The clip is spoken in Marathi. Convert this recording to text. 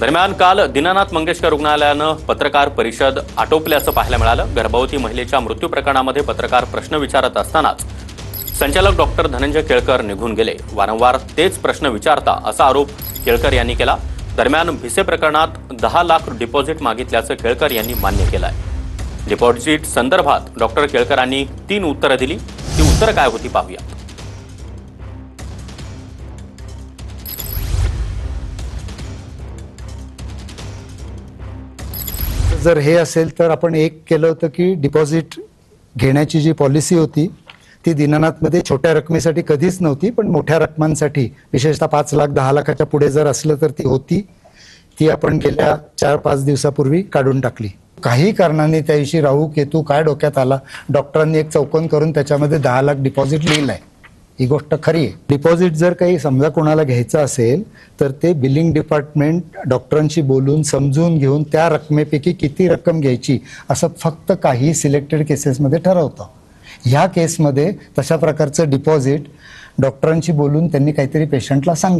दरम्यान काल दीनानाथ मंगेशकर रुग्णालयानं पत्रकार परिषद आटोपल्याचं पाहायला मिळालं। गर्भवती महिलेच्या मृत्यू प्रकरणामध्ये पत्रकार प्रश्न विचारत असतानाच संचालक डॉक्टर धनंजय केळकर निघून गेले। वारंवार तेच प्रश्न विचारता असा आरोप केळकर यांनी केला। दरम्यान भिसे प्रकरणात 10 लाख डिपॉझिट मागितल्याचं केळकर यांनी मान्य केलंय। डिपॉझिट संदर्भात डॉक्टर केळकरांनी 3 उत्तरं दिली। ती उत्तरं काय होती पाहूया। जर हे असेल तर आपण एक केलं होतं की डिपॉझिट घेण्याची जी पॉलिसी होती ती दीनानाथमध्ये छोट्या रकमेसाठी कधीच नव्हती, पण मोठ्या रकमांसाठी विशेषतः 5 लाख 10 लाखाच्या पुढे जर असलं तर ती होती। ती आपण गेल्या 4-5 दिवसापूर्वी काढून टाकली। काही कारणाने त्या दिवशी राहू केतू काय डोक्यात आला, डॉक्टरांनी एक चौकोन करून त्याच्यामध्ये 10 लाख डिपॉझिट लिहिलंय। ही गोष्ट खरी आहे। डिपॉझिट जर काही समजा कोणाला घ्यायचं असेल तर ते बिलिंग डिपार्टमेंट डॉक्टरांशी बोलून समजून घेऊन त्या रकमेपैकी किती रक्कम घ्यायची असं फक्त काही सिलेक्टेड केसेसमध्ये ठरवतं। ह्या केसमध्ये तशा प्रकारचं डिपॉझिट डॉक्टरांशी बोलून त्यांनी काहीतरी पेशंटला सांगितलं।